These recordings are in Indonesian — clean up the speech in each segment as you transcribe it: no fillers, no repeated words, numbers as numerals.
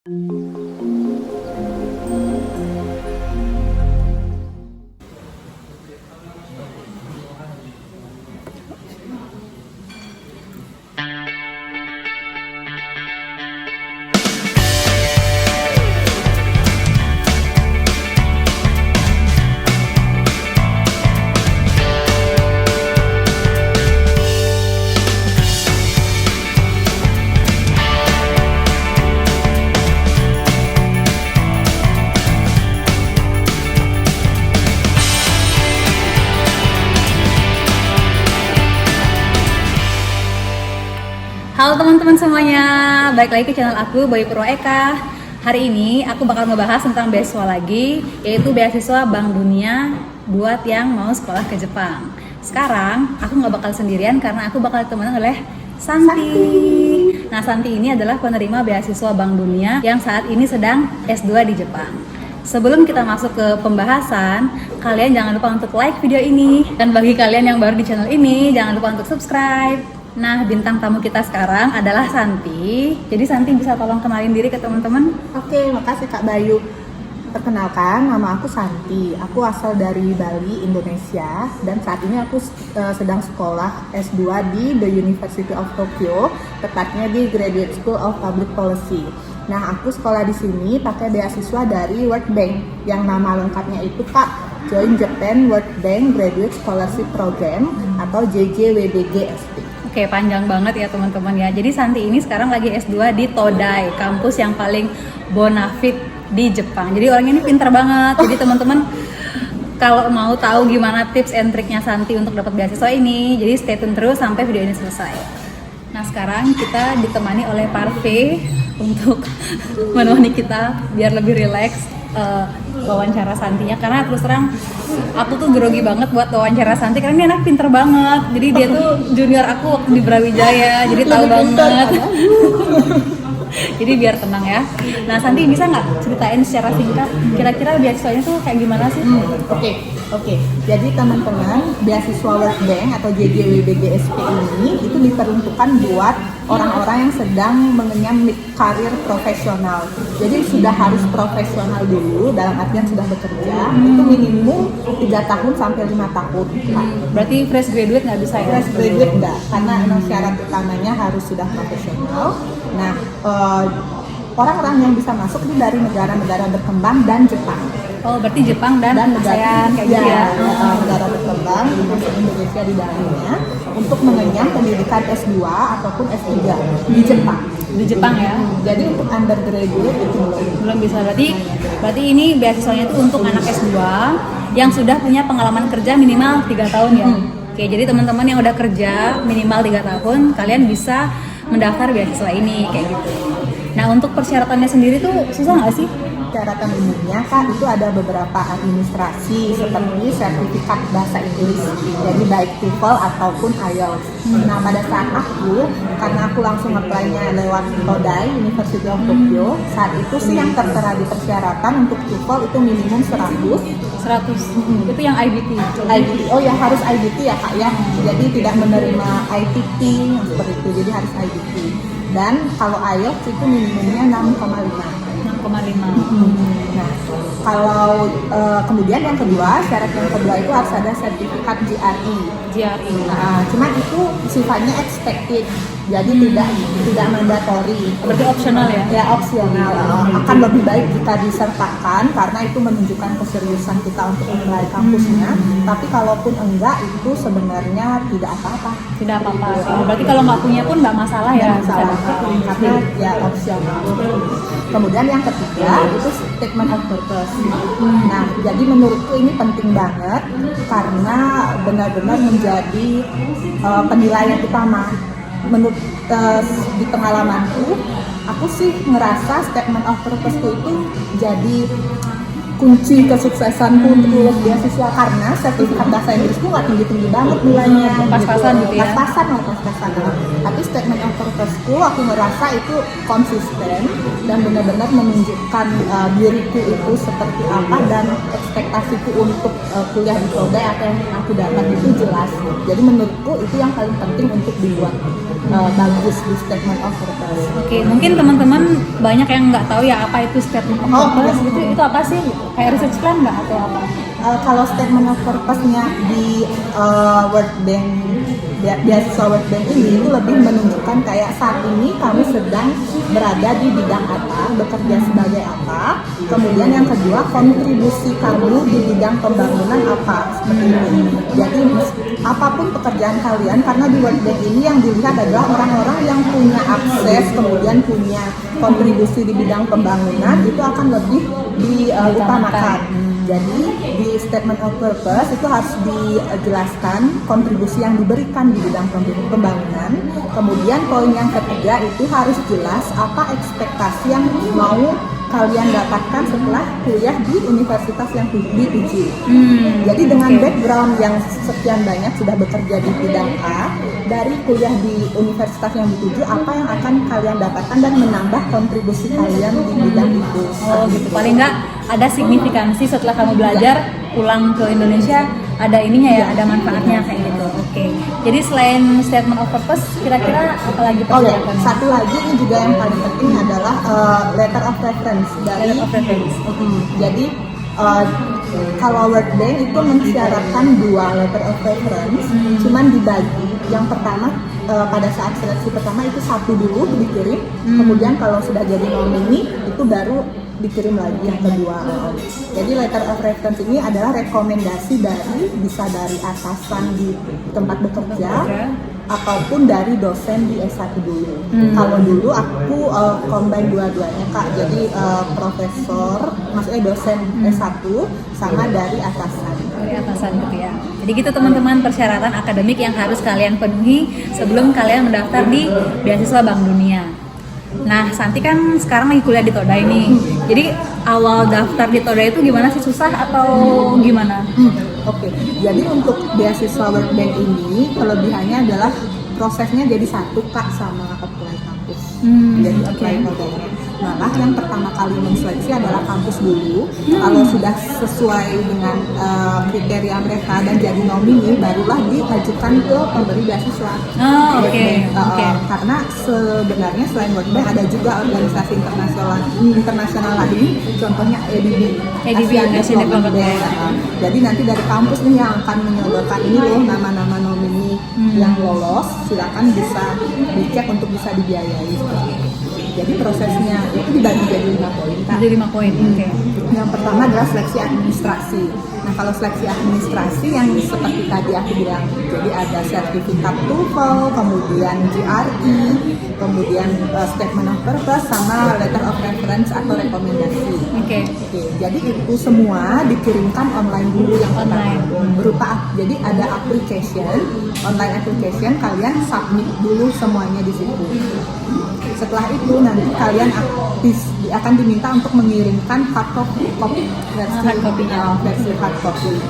Halo teman-teman semuanya, balik lagi ke channel aku, Bayu Purwo Eka. Hari ini aku bakal ngebahas tentang beasiswa lagi, yaitu beasiswa Bank Dunia buat yang mau sekolah ke Jepang. Sekarang aku nggak bakal sendirian karena aku bakal ditemenin oleh Santi. Nah, Santi ini adalah penerima beasiswa Bank Dunia yang saat ini sedang S2 di Jepang. Sebelum kita masuk ke pembahasan, kalian jangan lupa untuk like video ini. Dan bagi kalian yang baru di channel ini, jangan lupa untuk subscribe. Nah, bintang tamu kita sekarang adalah Santi. Jadi Santi bisa tolong kenalin diri ke teman-teman? Oke, makasih Kak Bayu. Perkenalkan, nama aku Santi. Aku asal dari Bali, Indonesia. Dan saat ini aku sedang sekolah S2 di The University of Tokyo, tepatnya di Graduate School of Public Policy. Nah, aku sekolah di sini pakai beasiswa dari World Bank, yang nama lengkapnya itu Kak Join Japan World Bank Graduate Scholarship Program atau JJWBGSP. Oke, panjang banget ya teman-teman ya. Jadi Santi ini sekarang lagi S2 di Todai, kampus yang paling bonafit di Jepang. Jadi orangnya ini pinter banget. Jadi teman-teman kalau mau tahu gimana tips and triknya Santi untuk dapat beasiswa ini, jadi stay tune terus sampai video ini selesai. Nah, sekarang kita ditemani oleh Parfait untuk menemani kita biar lebih rileks wawancara Santinya, karena terus terang aku tuh grogi banget buat wawancara Santi karena ini anak pinter banget. Jadi dia tuh junior aku waktu di Brawijaya, jadi tahu banget. Jadi biar tenang ya. Nah, Santi bisa nggak ceritain secara singkat kira-kira beasiswanya tuh kayak gimana sih? Oke. Jadi teman-teman, beasiswa World Bank atau JJWBGSP ini itu diperuntukkan buat orang-orang yang sedang mengenyam karir profesional. Jadi sudah harus profesional dulu, dalam artian sudah bekerja, itu minimum 3 tahun sampai 5 tahun. Berarti fresh graduate nggak bisa ya? Fresh graduate enggak, karena emang syarat utamanya harus sudah profesional. Nah, orang-orang yang bisa masuk itu dari negara-negara berkembang dan Jepang. Oh, berarti Jepang dan ASEAN kayak gitu ya? Negara berkembang, termasuk Indonesia di dalamnya, untuk mengenyam pendidikan S2 ataupun S3 di Jepang. Di Jepang ya? Jadi untuk undergraduate itu Belum bisa. Berarti ini beasiswanya itu untuk anak S2 yang sudah punya pengalaman kerja minimal 3 tahun ya? Oke, jadi teman-teman yang udah kerja minimal 3 tahun, kalian bisa mendaftar beasiswa ini kayak gitu. Nah, untuk persyaratannya sendiri tuh susah nggak sih? Persyaratan umumnya Kak, itu ada beberapa administrasi seperti sertifikat bahasa Inggris, jadi baik TOEFL ataupun IELTS. Nah, pada saat karena aku langsung apply-nya lewat Todai, University of Tokyo, saat itu sih yang tertera di persyaratan untuk TOEFL itu minimum 100. Itu yang IBT. Oh ya, harus IBT ya Kak ya, jadi tidak menerima ITT seperti itu, jadi harus IBT. Dan kalau IELTS itu minimumnya 6,5. Nah, kalau kemudian yang kedua, syarat yang kedua itu harus ada sertifikat GRE. Nah, cuman itu sifatnya expected, jadi tidak mandatory. Berarti opsional ya? Ya, opsional. Akan lebih baik jika disertakan karena itu menunjukkan keseriusan kita untuk apply kampusnya. Tapi kalaupun enggak, itu sebenarnya tidak apa-apa. Tidak apa-apa. Berarti kalau nggak punya pun nggak masalah ya? Masalah, karena ya opsional. Kemudian yang ketiga itu statement of purpose. Nah, jadi menurutku ini penting banget karena benar-benar menjadi penilaian utama. Menurut di pengalamanku, aku sih ngerasa statement of purpose itu jadi kunci kesuksesanku untuk lulus beasiswa, karena sertifikat bahasa Inggrisku nggak tinggi-tinggi banget nilainya. Pas-pasan gitu ya? Pas-pasan. Tapi statement of purpose-ku aku ngerasa itu konsisten dan benar-benar menunjukkan diriku itu seperti apa, dan ekspektasiku untuk kuliah di Todai apa yang aku dapat itu jelas. Jadi menurutku itu yang paling penting untuk dibuat bagus di statement of purpose. Oke, mungkin teman-teman banyak yang nggak tahu ya apa itu statement of purpose. Itu apa sih? Kayak research plan nggak atau apa? Kalau statement of purpose-nya di World Bank, beasiswa World Bank ini itu lebih menunjukkan kayak saat ini kamu sedang berada di bidang apa, bekerja sebagai apa, kemudian yang kedua kontribusi kamu di bidang pembangunan apa, seperti itu. Jadi apapun pekerjaan kalian, karena di World Bank ini yang dilihat adalah orang-orang yang punya akses, kemudian punya kontribusi di bidang pembangunan, itu akan lebih diutamakan. Jadi di statement of purpose itu harus dijelaskan kontribusi yang diberikan di bidang pembangunan. Kemudian poin yang ketiga itu harus jelas apa ekspektasi yang mau kalian dapatkan setelah kuliah di universitas yang dituju. Jadi dengan background yang sekian banyak sudah bekerja di bidang A, dari kuliah di universitas yang dituju, apa yang akan kalian dapatkan dan menambah kontribusi kalian di bidang itu. Oh gitu, paling nggak ada signifikansi setelah kamu belajar pulang ke Indonesia, ada ininya ya, ada manfaatnya kayak gitu. Oke. Jadi selain statement of purpose, kira-kira apa lagi persiapan? Satu lagi ini juga yang paling penting adalah letter of reference dari. Letter of reference. Jadi kalau World Bank itu mensyaratkan 2 letter of reference, cuman dibagi. Yang pertama pada saat seleksi pertama itu 1 dulu dikirim, kemudian kalau sudah jadi nomini itu baru dikirim lagi yang kedua. Jadi letter of reference ini adalah rekomendasi bisa dari atasan di tempat bekerja ataupun dari dosen di S1 dulu. Kalau dulu aku combine dua-duanya Kak. Jadi profesor, maksudnya dosen S1 sama dari atasan. Dari atasan gitu ya. Jadi gitu teman-teman, persyaratan akademik yang harus kalian penuhi sebelum kalian mendaftar di beasiswa Bank Dunia. Nah, Santi kan sekarang lagi kuliah di Todai nih. Jadi awal daftar di Todai itu gimana sih, susah atau gimana? Oke. Jadi untuk beasiswa World Bank ini kelebihannya adalah prosesnya jadi satu Kak sama apply kampus. Jadi apply Todai. Malah yang pertama kali menseleksi adalah kampus dulu. Kalau sudah sesuai dengan kriteria mereka dan jadi nomini, barulah diajukan ke pemberi beasiswa. Oke. Karena sebenarnya selain World Bank ada juga organisasi internasional lain, contohnya ADB, Asian Development Bank. Jadi nanti dari kampus nih yang akan menyodorkan ini loh nama-nama nomini yang lolos, silakan bisa dicek untuk bisa dibiayai. Jadi prosesnya itu dibagi jadi 5 poin Kak. Jadi 5 poin. Oke. Yang pertama adalah seleksi administrasi. Nah kalau seleksi administrasi yang seperti tadi aku bilang, jadi ada sertifikat TOEFL, kemudian GRE, kemudian statement of purpose, sama letter of reference atau rekomendasi. Oke. Jadi itu semua dikirimkan online dulu yang pertama. Berupa jadi ada online application, kalian submit dulu semuanya di situ. Setelah itu nanti kalian akan diminta untuk mengirimkan versi hard copy.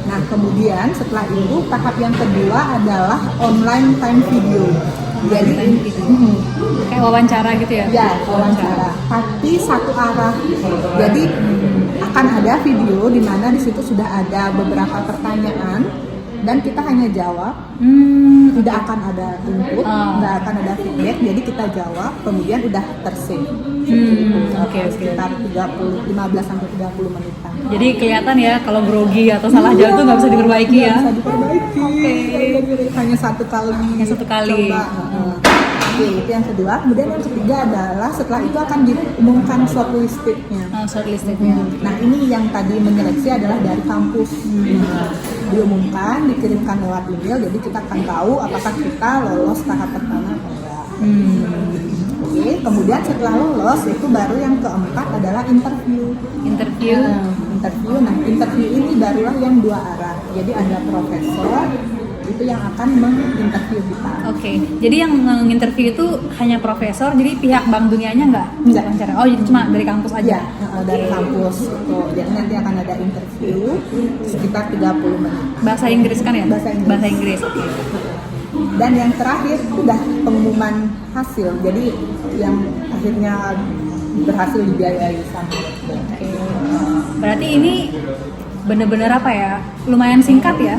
Nah kemudian setelah itu tahap yang kedua adalah online time video. Jadi kayak wawancara gitu ya? Ya, wawancara. Tapi satu arah. Jadi akan ada video di mana di situ sudah ada beberapa pertanyaan dan kita hanya jawab. Tidak akan ada input, nggak akan ada feedback, jadi kita jawab, kemudian udah tersave. Sekitar 15 sampai 30 menitan. Jadi kelihatan ya kalau grogi atau salah jawab tuh nggak bisa diperbaiki ya? Bisa diperbaiki. Hanya satu kali. Coba. Itu yang kedua. Kemudian yang ketiga adalah setelah itu akan diumumkan shortlistednya. Nah ini yang tadi menyeleksi adalah dari kampus. Diumumkan, dikirimkan lewat email, jadi kita akan tahu apakah kita lolos tahap pertama atau enggak. Kemudian setelah lolos itu baru yang keempat adalah interview. Nah interview ini barulah yang 2 arah. Jadi ada profesor itu yang akan menginterview kita. Oke, jadi yang nginterview itu hanya profesor, jadi pihak Bank Dunianya nggak Enggak. wawancara. Oh, jadi cuma dari kampus aja. Ya, dari kampus itu. Jadi nanti akan ada interview sekitar 30 menit. Bahasa Inggris kan ya? Bahasa Inggris. Bahasa Inggris. Oke. Dan yang terakhir udah pengumuman hasil. Jadi yang akhirnya berhasil dibiayai sama World Bank. Berarti ini bener-bener apa ya? Lumayan singkat ya?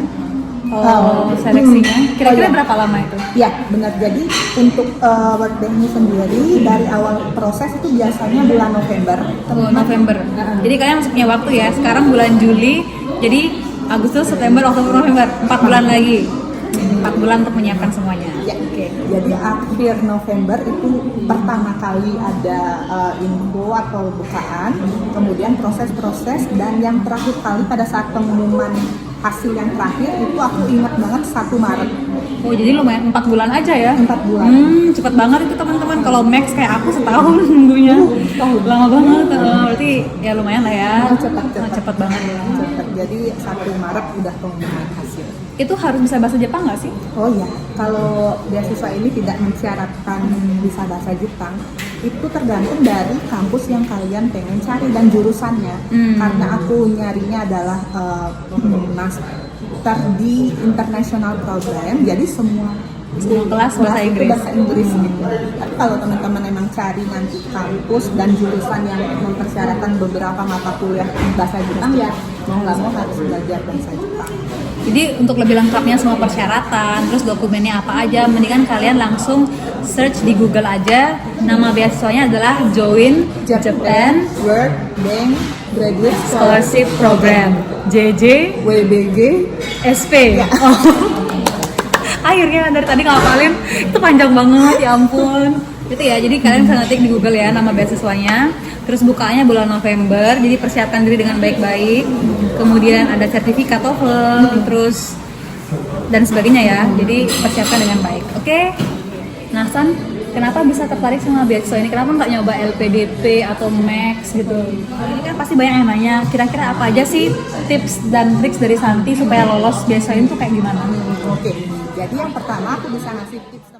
Seleksinya. Kira-kira iya. berapa lama itu? Ya, benar. Jadi untuk World Bank ini sendiri dari awal proses itu biasanya bulan November. November. Jadi kalian masih punya waktu ya. Sekarang bulan Juli, jadi Agustus, September, Oktober, November. 4 bulan lagi. 4 bulan untuk menyiapkan semuanya. Ya. Oke. Jadi akhir November itu pertama kali ada info atau bukaan, kemudian proses-proses, dan yang terakhir kali pada saat pengumuman hasil yang terakhir itu aku ingat banget 1 Maret. Oh, jadi lumayan 4 bulan aja ya? 4 bulan. Cepet banget itu teman-teman. Kalau Max kayak aku setahun nunggunya. Lama banget. Berarti ya lumayan lah ya. Cepet banget ya. Cepat. Jadi 1 Maret udah pengumuman hasil. Itu harus bisa bahasa Jepang nggak sih? Oh iya, kalau beasiswa ini tidak mensyaratkan bisa bahasa Jepang, itu tergantung dari kampus yang kalian pengen cari dan jurusannya. Karena aku nyarinya adalah master di international program, jadi semua Kelas bahasa itu Inggris. bahasa Inggris gitu. Tapi kalau teman-teman emang cari nanti kampus dan jurusan yang mempersyaratkan beberapa mata kuliah bahasa Jepang, ya mau nggak mau harus belajar bahasa Jepang. Jadi untuk lebih lengkapnya semua persyaratan, terus dokumennya apa aja, mendingan kalian langsung search di Google aja. Nama beasiswanya adalah Join Japan World Bank Graduate Scholarship Program JJ WBG. SP. Oh. Akhirnya dari tadi ngapalin, itu panjang banget ya ampun. Itu ya, jadi kalian bisa ngetik di Google ya nama beasiswanya. Terus bukaannya bulan November, jadi persiapkan diri dengan baik-baik. Kemudian ada sertifikat TOEFL, terus dan sebagainya ya. Jadi persiapkan dengan baik. Oke. Nah, San, kenapa bisa tertarik sama beasiswa ini? Kenapa nggak nyoba LPDP atau Max gitu? Ini kan pasti banyak yang nanya, kira-kira apa aja sih tips dan triks dari Santi supaya lolos beasiswa ini tuh kayak gimana? Oke, jadi yang pertama aku bisa ngasih tips